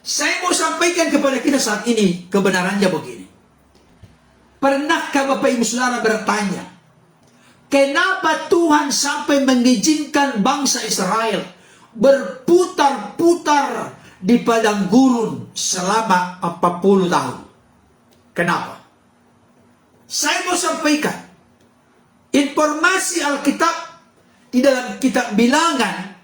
Saya mau sampaikan kepada kita saat ini kebenarannya begini. Pernahkah Bapak Ibu Saudara bertanya, kenapa Tuhan sampai mengizinkan bangsa Israel berputar-putar di padang gurun selama 40 tahun? Kenapa? Saya mau sampaikan informasi Alkitab di dalam kitab Bilangan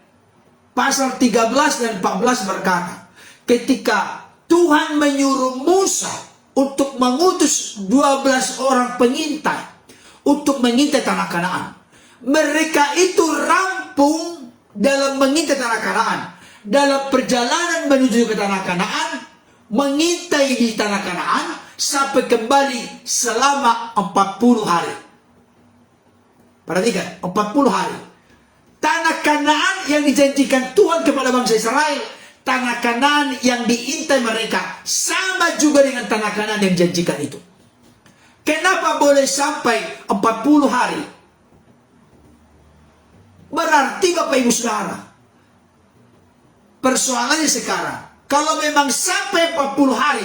pasal 13 dan 14 berkata, ketika Tuhan menyuruh Musa untuk mengutus 12 orang pengintai untuk mengintai tanah Kanaan. Mereka itu rampung dalam mengintai tanah Kanaan. Dalam perjalanan menuju ke tanah Kanaan, mengintai di tanah Kanaan sampai kembali selama 40 hari. Perhatikan, 40 hari. Tanah Kanaan yang dijanjikan Tuhan kepada bangsa Israel, tanah Kanaan yang diintai mereka sama juga dengan tanah Kanaan yang dijanjikan itu. Kenapa boleh sampai 40 hari? Berarti Bapak Ibu Saudara, persoalannya sekarang, kalau memang sampai 40 hari,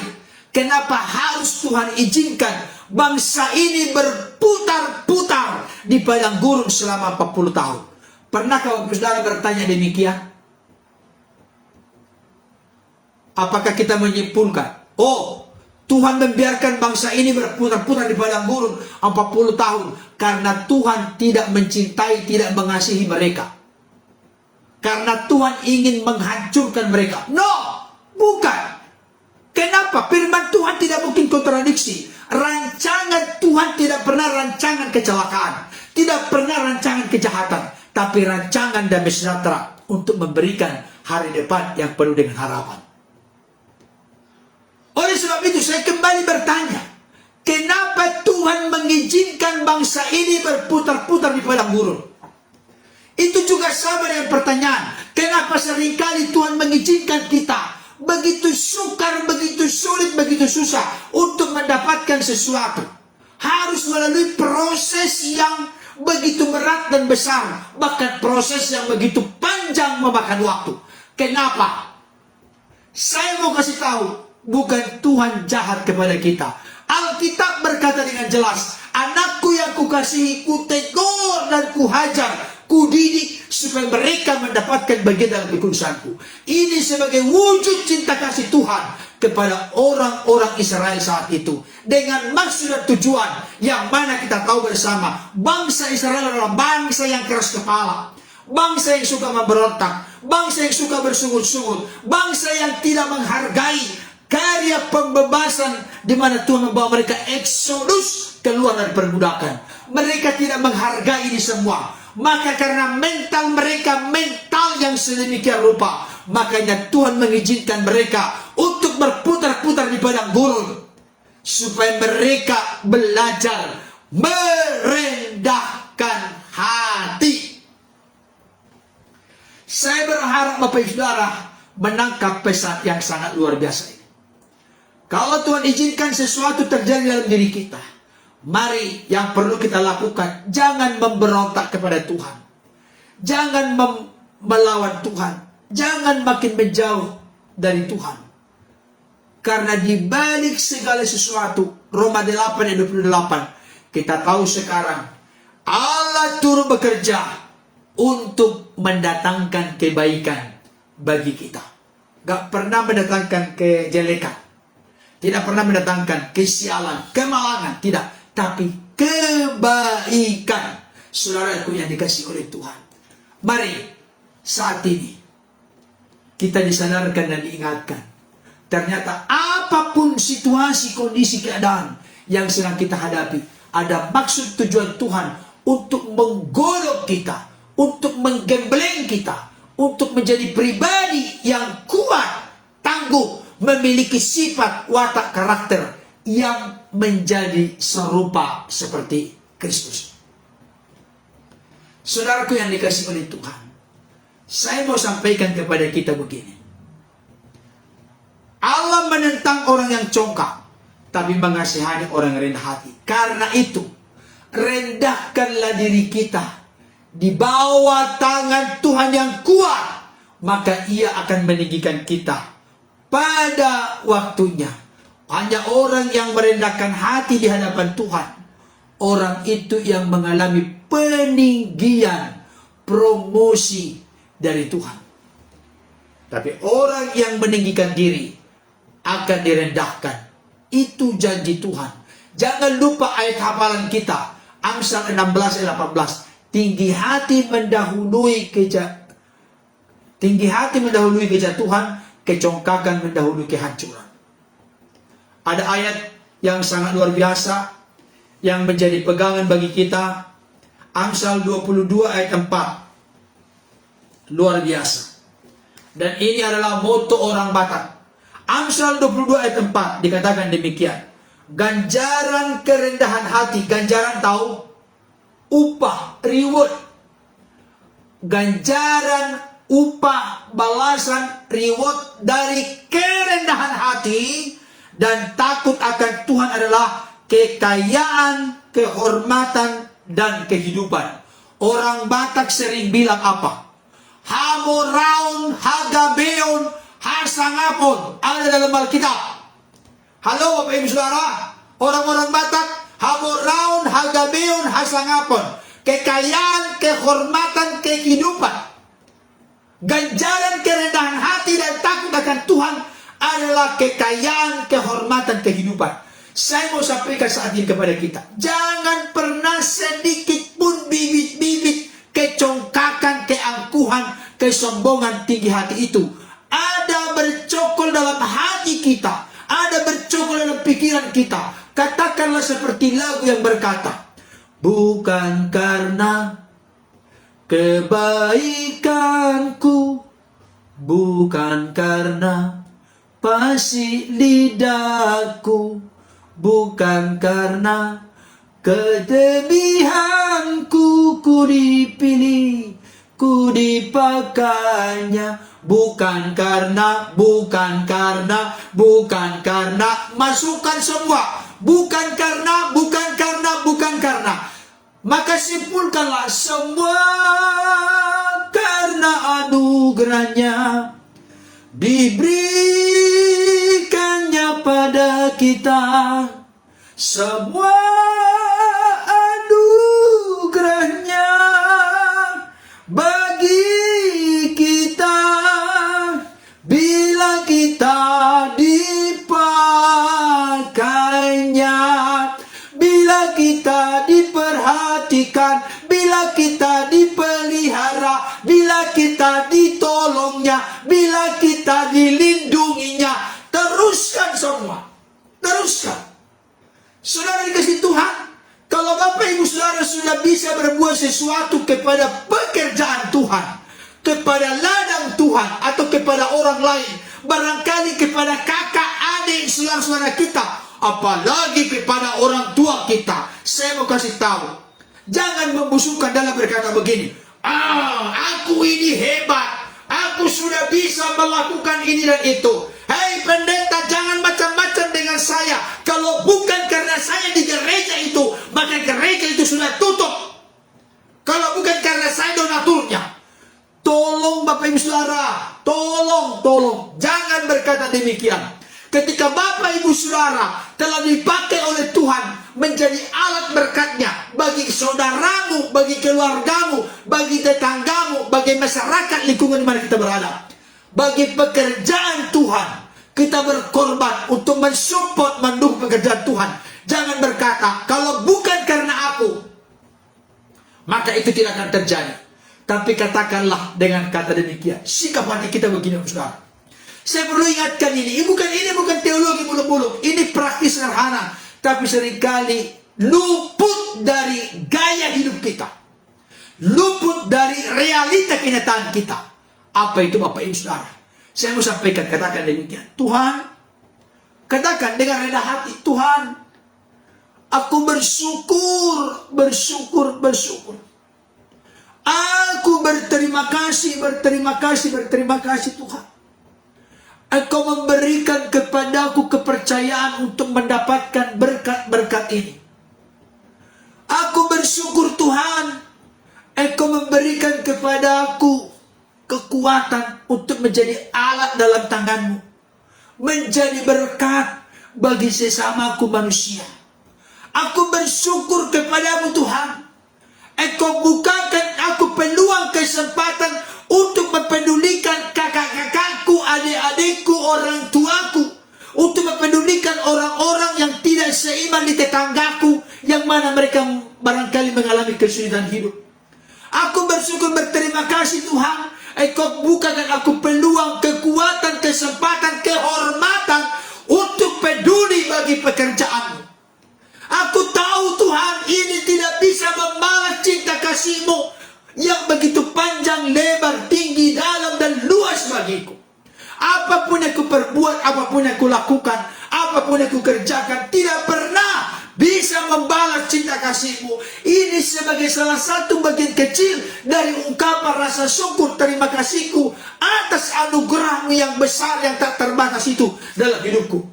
kenapa harus Tuhan izinkan bangsa ini berputar-putar di padang gurun selama 40 tahun? Pernahkah Bapak Ibu Saudara bertanya demikian? Apakah kita menyimpulkan, oh, Tuhan membiarkan bangsa ini berputar-putar di padang gurun 40 tahun karena Tuhan tidak mencintai, tidak mengasihi mereka, karena Tuhan ingin menghancurkan mereka? No, bukan. Kenapa? Firman Tuhan tidak mungkin kontradiksi. Rancangan Tuhan tidak pernah rancangan kecelakaan, tidak pernah rancangan kejahatan, tapi rancangan damai sejahtera untuk memberikan hari depan yang penuh dengan harapan. Oleh sebab itu saya kembali bertanya, kenapa Tuhan mengizinkan bangsa ini berputar-putar di padang gurun? Itu juga sama dengan pertanyaan, kenapa seringkali Tuhan mengizinkan kita begitu sukar, begitu sulit, begitu susah untuk mendapatkan sesuatu? Harus melalui proses yang begitu berat dan besar, bahkan proses yang begitu panjang memakan waktu. Kenapa? Saya mau kasih tahu, bukan Tuhan jahat kepada kita. Alkitab berkata dengan jelas, anakku yang kukasihi, kutegur dan kuhajar, kudidik, supaya mereka mendapatkan bagian dalam kekudusanku. Ini sebagai wujud cinta kasih Tuhan kepada orang-orang Israel saat itu, dengan maksud dan tujuan yang mana kita tahu bersama, bangsa Israel adalah bangsa yang keras kepala, bangsa yang suka memberontak, bangsa yang suka bersungut-sungut, bangsa yang tidak menghargai karya pembebasan di mana Tuhan membawa mereka eksodus keluar dari perbudakan. Mereka tidak menghargai ini semua. Maka karena mental mereka mental yang sedemikian rupa, makanya Tuhan mengizinkan mereka untuk berputar-putar di padang gurun, supaya mereka belajar merendahkan hati. Saya berharap Bapak Ibu Saudara menangkap pesan yang sangat luar biasa ini. Kalau Tuhan izinkan sesuatu terjadi dalam diri kita, mari yang perlu kita lakukan, jangan memberontak kepada Tuhan, jangan melawan Tuhan, jangan makin menjauh dari Tuhan. Karena di balik segala sesuatu, Roma 8 ayat 28, kita tahu sekarang Allah turut bekerja untuk mendatangkan kebaikan bagi kita. Gak pernah mendatangkan kejelekan, tidak pernah mendatangkan kesialan, kemalangan, tidak, tapi kebaikan. Saudaraku yang dikasihi oleh Tuhan, mari saat ini kita disadarkan dan diingatkan, ternyata apapun situasi, kondisi, keadaan yang sedang kita hadapi, ada maksud tujuan Tuhan untuk menggodok kita, untuk menggembleng kita, untuk menjadi pribadi yang kuat, tangguh, memiliki sifat, watak, karakter yang menjadi serupa seperti Kristus. Saudaraku yang dikasihi oleh Tuhan, saya mau sampaikan kepada kita begini. Allah menentang orang yang congkak, tapi mengasihani orang yang rendah hati. Karena itu, rendahkanlah diri kita di bawah tangan Tuhan yang kuat, maka Ia akan meninggikan kita pada waktunya. Hanya orang yang merendahkan hati di hadapan Tuhan, orang itu yang mengalami peninggian, promosi dari Tuhan. Tapi orang yang meninggikan diri akan direndahkan. Itu janji Tuhan. Jangan lupa ayat hafalan kita, Amsal 16 ayat 18. Tinggi hati mendahului kejatuhan, kecongkakan mendahului kehancuran. Ada ayat yang sangat luar biasa yang menjadi pegangan bagi kita. Amsal 22 ayat 4. Luar biasa. Dan ini adalah moto orang Batak. Amsal 22 ayat 4 dikatakan demikian. Ganjaran kerendahan hati. Ganjaran tahu? Upah, reward. Ganjaran, upah, balasan, reward dari kerendahan hati dan takut akan Tuhan adalah kekayaan, kehormatan, dan kehidupan. Orang Batak sering bilang apa? Hamoraun, hagabeon, hasangapon. Ada dalam Alkitab. Halo Bapak Ibu Saudara. Orang-orang Batak, hamoraun, hagabeon, hasangapon. Kekayaan, kehormatan, kehidupan. Ganjaran kerendahan hati dan takut akan Tuhan adalah kekayaan, kehormatan, kehidupan. Saya mau sampaikan saat ini kepada kita. Jangan pernah sedikit pun bibit-bibit kecongkakan, keangkuhan, kesombongan tinggi hati itu. Ada bercokol dalam hati kita. Ada bercokol dalam pikiran kita. Katakanlah seperti lagu yang berkata, bukan karena kebaikanku, bukan karena pasi lidahku, bukan karena kelebihanku ku dipilih, ku dipakainya, bukan karena, masukkan semua, bukan karena. Maka simpulkanlah semua karena anugerahnya diberikannya pada kita. Semua anugerahnya bagi kita bila kita dipakainya, bila kita diperhatikan, bila kita dipelihara, bila kita ditolongnya, bila kita dilindunginya. Teruskan semua. Teruskan. Saudara dikasih Tuhan, kalau Bapak Ibu Saudara sudah bisa berbuat sesuatu kepada pekerjaan Tuhan, kepada ladang Tuhan, atau kepada orang lain, barangkali kepada kakak, adik, saudara-saudara kita, apalagi kepada orang tua kita, saya mau kasih tahu, jangan membusukkan dalam berkata begini, aku ini hebat, aku sudah bisa melakukan ini dan itu. Hei pendeta, jangan macam-macam dengan saya. Kalau bukan karena saya di gereja itu, maka gereja itu sudah tutup. Kalau bukan karena saya donaturnya. Tolong Bapak Ibu Saudara, tolong, jangan berkata demikian. Ketika Bapak Ibu Saudara telah dipakai oleh Tuhan menjadi alat berkatnya bagi saudaramu, bagi keluargamu, bagi tetanggamu, bagi masyarakat lingkungan di mana kita berada, bagi pekerjaan Tuhan, kita berkorban untuk mensupport, mendukung pekerjaan Tuhan. Jangan berkata, kalau bukan karena aku, maka itu tidak akan terjadi. Tapi katakanlah dengan kata demikian. Sikap hati kita begini, saudara. Saya perlu ingatkan ini bukan teologi muluk-muluk. Ini praktis sederhana. Tapi seringkali luput dari gaya hidup kita. Luput dari realita kenyataan kita. Apa itu Bapak Ibu Saudara? Saya mau sampaikan, katakan demikian. Tuhan, katakan dengan rendah hati, Tuhan, aku bersyukur. Aku berterima kasih Tuhan. Engkau memberikan kepadaku kepercayaan untuk mendapatkan berkat-berkat ini. Aku bersyukur Tuhan, Engkau memberikan kepadaku kekuatan untuk menjadi alat dalam tanganmu. menjadi berkat bagi sesamaku manusia. Aku bersyukur kepadamu Tuhan. Engkau bukakan aku peluang kesempatan untuk mempedulikan kakak-kakakku, adik-adikku, orang tuaku. Untuk mempedulikan orang-orang yang tidak seiman di tetanggaku, yang mana mereka barangkali mengalami kesulitan hidup. Aku bersyukur, berterima kasih Tuhan. Engkau bukakan aku peluang, kekuatan, kesempatan, kehormatan untuk peduli bagi pekerjaanmu. Aku tahu Tuhan, ini tidak bisa membalas cinta kasih-Mu yang begitu panjang, lebar, tinggi, dalam, dan luas bagiku. Apapun yang aku perbuat, apapun yang aku lakukan, apapun yang aku kerjakan, tidak pernah bisa membalas cinta kasih-Mu. Ini sebagai salah satu bagian kecil dari ungkapan rasa syukur terima kasihku atas anugerah-Mu yang besar, yang tak terbatas itu dalam hidupku.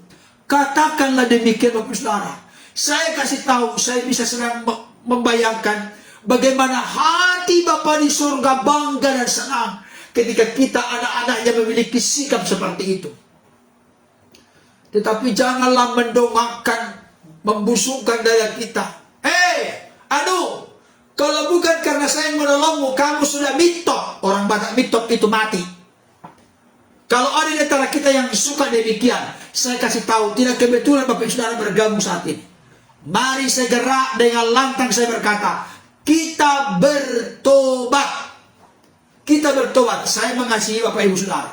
Katakanlah demikian Bapak Saudara. Saya kasih tahu, saya bisa sedang membayangkan bagaimana hati Bapa di surga bangga dan senang ketika kita anak-anaknya memiliki sikap seperti itu. Tetapi janganlah mendongakkan, membusungkan dada kita. Kalau bukan karena saya menolongmu, kamu sudah mitop. Orang Batak mitop itu mati. Kalau ada di antara kita yang suka demikian, saya kasih tahu, tidak kebetulan Bapak Saudara bergabung saat ini. Mari segera dengan lantang saya berkata, kita bertobat. Kita bertobat. Saya mengasihi Bapak Ibu Saudara.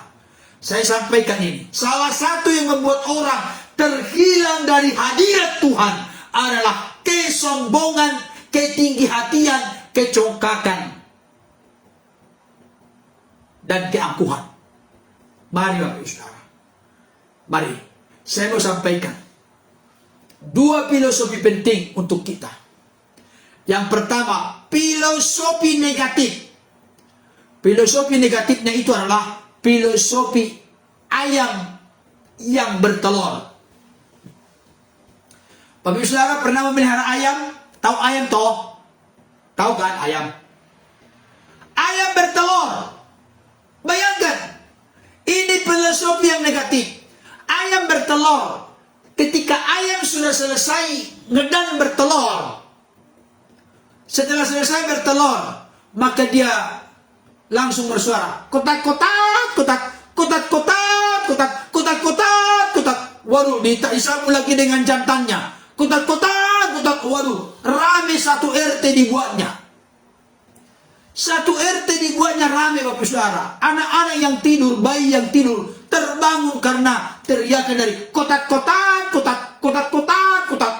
Saya sampaikan ini. Salah satu yang membuat orang terhilang dari hadirat Tuhan adalah kesombongan, ketinggihatian, kecongkakan, dan keangkuhan. Mari Bapak Ibu Saudara. Mari. Saya mau sampaikan dua filosofi penting untuk kita. Yang pertama, filosofi negatif. Filosofi negatifnya itu adalah filosofi ayam yang bertelur. Bapak Saudara pernah memelihara ayam? Tahu ayam toh? Tahu kan ayam? Ayam bertelur. Bayangkan, ini filosofi yang negatif. Ayam bertelur. Ketika ayam sudah selesai ngedan bertelur, setelah selesai bertelur, maka dia langsung bersuara, kotak-kotak, kotak, kotak-kotak, kotak, kotak-kotak, kotak. Waduh, disambung lagi dengan jantannya, kotak-kotak, kotak. Waduh, rame satu RT dibuatnya. Satu RT dibuatnya rame Bapak Saudara. Anak-anak yang tidur, bayi yang tidur, terbangun karena teriakan dari kotak-kotak, kotak, kotak-kotak, kotak.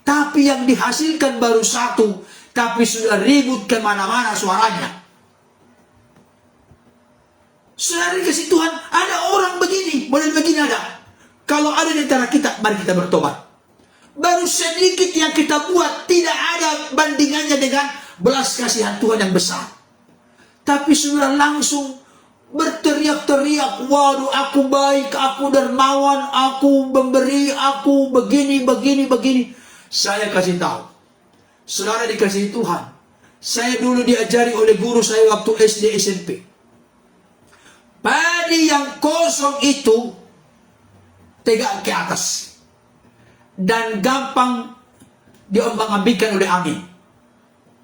Tapi yang dihasilkan baru satu, tapi sudah ribut kemana-mana suaranya. Saudara dikasih Tuhan, ada orang begini, model begini ada. Kalau ada di antara kita, mari kita bertobat. Baru sedikit yang kita buat, tidak ada bandingannya dengan belas kasihan Tuhan yang besar. Tapi sudah langsung berteriak-teriak, waduh aku baik, aku dermawan, aku memberi, aku begini, begini, begini. Saya kasih tahu, saudara dikasih Tuhan. Saya dulu diajari oleh guru saya waktu SD SMP. Padi yang kosong itu tegak ke atas dan gampang diombang-ambingkan oleh angin.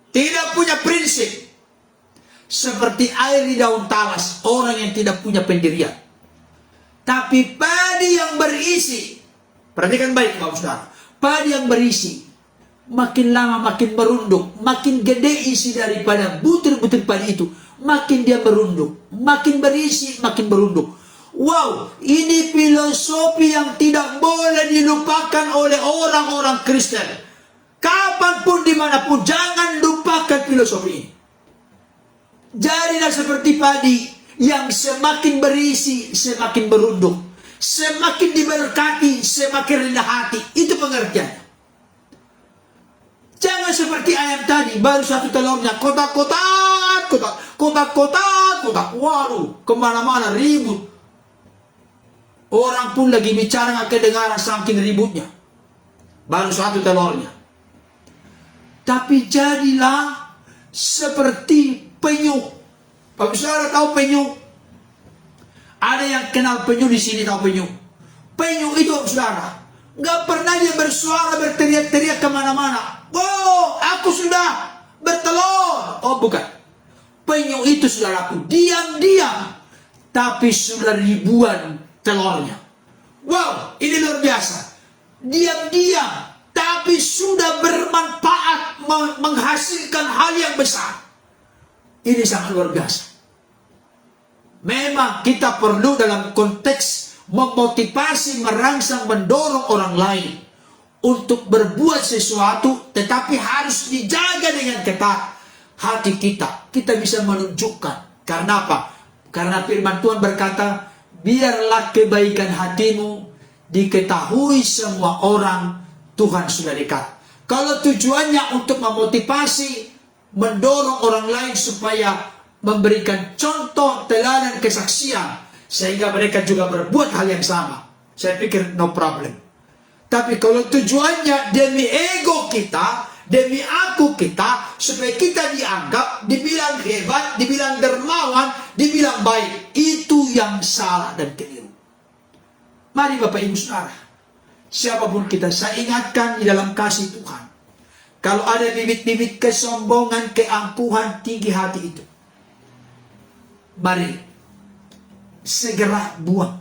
Tidak punya prinsip. Seperti air di daun talas, orang yang tidak punya pendirian. Tapi padi yang berisi, perhatikan baik Bapak Saudara, padi yang berisi, makin lama makin merunduk, makin gede isi daripada butir-butir padi itu, makin dia merunduk, makin berisi, makin merunduk. Wow, ini filosofi yang tidak boleh dilupakan oleh orang-orang Kristen. Kapanpun, dimanapun, jangan lupakan filosofi ini. Jadilah seperti padi yang semakin berisi, semakin berunduk. Semakin diberkati, semakin rendah hati. Itu pengertiannya. Jangan seperti ayam tadi, baru satu telurnya, kotak-kotak, kotak, kotak-kotak, kotak. Waduh, kemana-mana ribut. Orang pun lagi bicara nggak kedengaran saking ributnya. Baru satu telurnya. Tapi jadilah seperti penyu. Bapak Saudara tahu penyu? Ada yang kenal penyu di sini, tahu penyu? Penyu itu saudara, nggak pernah dia bersuara berteriak-teriak kemana-mana. Oh, aku sudah bertelur. Oh bukan. Penyu itu saudaraku diam-diam, tapi sudah ribuan telurnya. Wow, ini luar biasa. Diam-diam, tapi sudah bermanfaat, menghasilkan hal yang besar. Ini sangat luar biasa. Memang kita perlu dalam konteks memotivasi, merangsang, mendorong orang lain untuk berbuat sesuatu, tetapi harus dijaga dengan ketat hati kita. Kita bisa menunjukkan. Karena apa? Karena firman Tuhan berkata, biarlah kebaikan hatimu diketahui semua orang, Tuhan sudah dekat. Kalau tujuannya untuk memotivasi, mendorong orang lain supaya memberikan contoh, teladan, kesaksian, sehingga mereka juga berbuat hal yang sama, saya pikir no problem. Tapi kalau tujuannya demi ego kita, demi aku kita, supaya kita dianggap, dibilang hebat, dibilang dermawan, dibilang baik, itu yang salah dan keliru. Mari Bapak Ibu Saudara, siapapun kita, saya ingatkan di dalam kasih Tuhan, kalau ada bibit-bibit kesombongan, keangkuhan, tinggi hati itu, mari segera buang,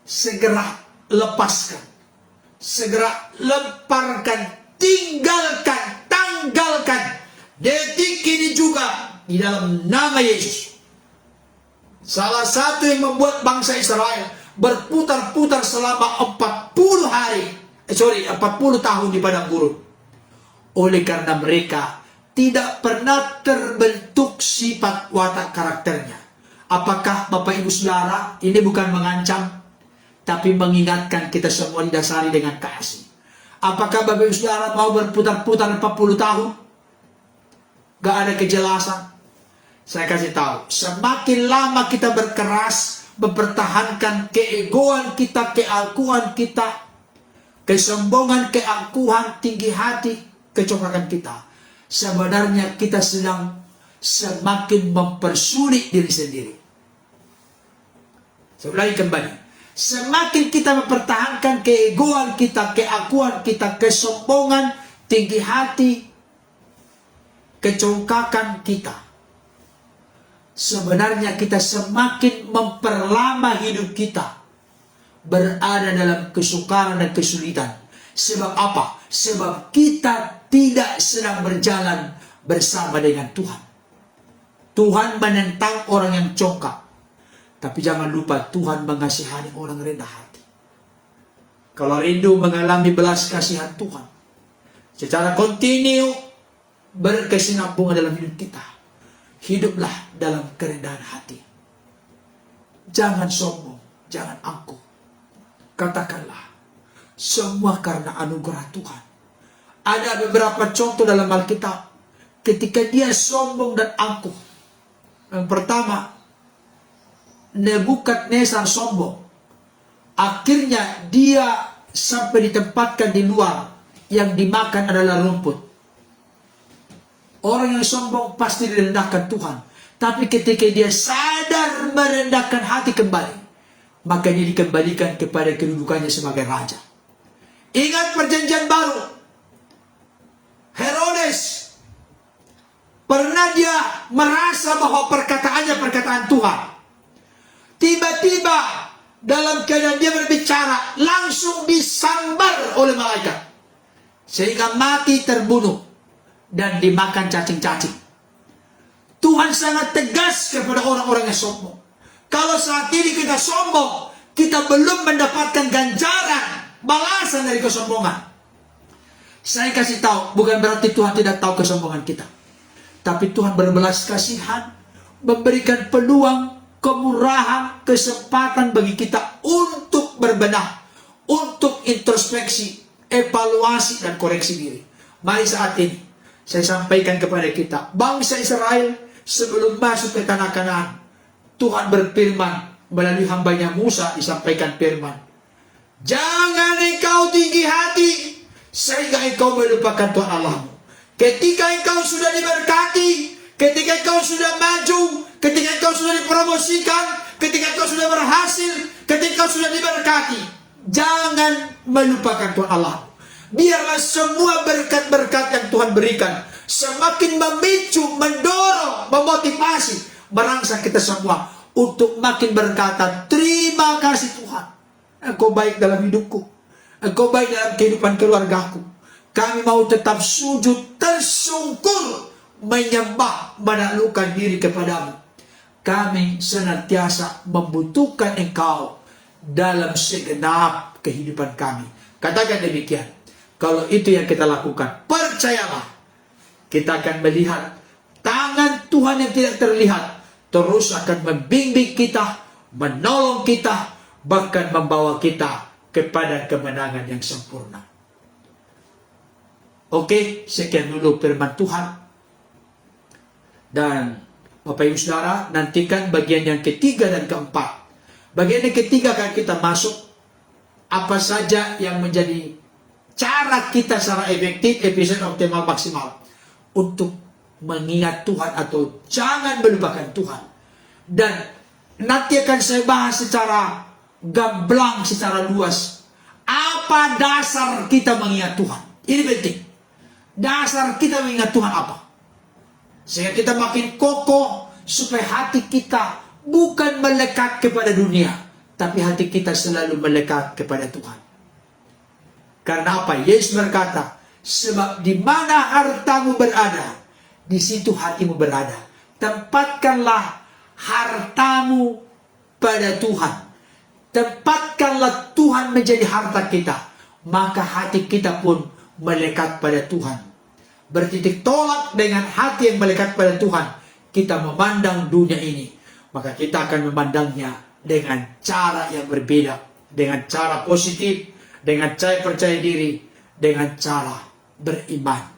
segera lepaskan, segera lemparkan, tinggalkan, tanggalkan detik ini juga di dalam nama Yesus. Salah satu yang membuat bangsa Israel berputar-putar selama 40 tahun di padang gurun, oleh karena mereka tidak pernah terbentuk sifat watak karakternya. Apakah Bapak Ibu Saudara, ini bukan mengancam, tapi mengingatkan kita semua didasari dengan kasih. Apakah Bapak Ibu Saudara mau berputar-putar 40 tahun? Gak ada kejelasan. Saya kasih tahu, semakin lama kita berkeras mempertahankan keegoan kita, keangkuhan kita, kesombongan, keangkuhan, tinggi hati, kecoklakan kita, sebenarnya kita sedang semakin mempersulit diri sendiri. Saya ulangi kembali. Semakin kita mempertahankan keegoan kita, keakuan kita, kesombongan, tinggi hati, kecongkakan kita, sebenarnya kita semakin memperlama hidup kita berada dalam kesukaran dan kesulitan. Sebab apa? Sebab kita tidak sedang berjalan bersama dengan Tuhan. Tuhan menentang orang yang congkak, tapi jangan lupa Tuhan mengasihani orang rendah hati. Kalau rindu mengalami belas kasihan Tuhan secara kontinu, berkesinambungan dalam hidup kita, hiduplah dalam kerendahan hati. Jangan sombong, jangan angkuh. Katakanlah, semua karena anugerah Tuhan. Ada beberapa contoh dalam Alkitab ketika dia sombong dan angkuh. Yang pertama, Nebukadnezar sombong. Akhirnya dia sampai ditempatkan di luar, yang dimakan adalah rumput. Orang yang sombong pasti direndahkan Tuhan. Tapi ketika dia sadar merendahkan hati kembali, maka dia dikembalikan kepada kedudukannya sebagai raja. Ingat perjanjian baru, Herodes pernah dia merasa bahwa perkataannya perkataan Tuhan. Tiba-tiba dalam keadaan dia berbicara, langsung disambar oleh malaikat, sehingga mati, terbunuh, dan dimakan cacing-cacing. Tuhan sangat tegas kepada orang-orang yang sombong. Kalau saat ini kita sombong, kita belum mendapatkan ganjaran, balasan dari kesombongan. Saya kasih tahu, bukan berarti Tuhan tidak tahu kesombongan kita. Tapi Tuhan berbelas kasihan, memberikan peluang, kemurahan, kesempatan bagi kita untuk berbenah, untuk introspeksi, evaluasi, dan koreksi diri. Mari saat ini saya sampaikan kepada kita, bangsa Israel sebelum masuk ke tanah Kanaan, Tuhan berfirman melalui hambanya Musa, disampaikan firman, jangan engkau tinggi hati sehingga engkau melupakan Tuhan Allahmu. Ketika engkau sudah diberkati, ketika engkau sudah maju, ketika engkau sudah dipromosikan, ketika engkau sudah berhasil, ketika engkau sudah diberkati, Jangan melupakan Tuhan Allah. Biarlah semua berkat-berkat yang Tuhan berikan semakin memicu, mendorong, memotivasi, merangsang kita semua untuk makin berkata, terima kasih Tuhan. Engkau baik dalam hidupku. Engkau baik dalam kehidupan keluargaku. Kami mau tetap sujud tersungkur, menyembah, menaklukkan diri kepadamu. Kami senantiasa membutuhkan Engkau dalam segenap kehidupan kami. Katakan demikian. Kalau itu yang kita lakukan, percayalah, kita akan melihat tangan Tuhan yang tidak terlihat terus akan membimbing kita, menolong kita, bahkan membawa kita kepada kemenangan yang sempurna. Oke, sekian dulu firman Tuhan. Dan Bapak Ibu Saudara, nantikan bagian yang ketiga dan keempat. Bagian yang ketiga akan kita masuk apa saja yang menjadi cara kita secara efektif, efisien, optimal, maksimal untuk mengingat Tuhan atau jangan melupakan Tuhan. Dan nanti akan saya bahas secara gamblang, secara luas. Apa dasar kita mengingat Tuhan? Ini penting. Dasar kita mengingat Tuhan apa? Sehingga kita makin kokoh supaya hati kita bukan melekat kepada dunia, tapi hati kita selalu melekat kepada Tuhan. Karena apa? Yesus berkata, sebab di mana hartamu berada, di situ hatimu berada. Tempatkanlah hartamu pada Tuhan. Tempatkanlah Tuhan menjadi harta kita, maka hati kita pun melekat pada Tuhan. Bertitik tolak dengan hati yang melekat pada Tuhan, kita memandang dunia ini, maka kita akan memandangnya dengan cara yang berbeda, dengan cara positif, dengan cara percaya diri, dengan cara beriman.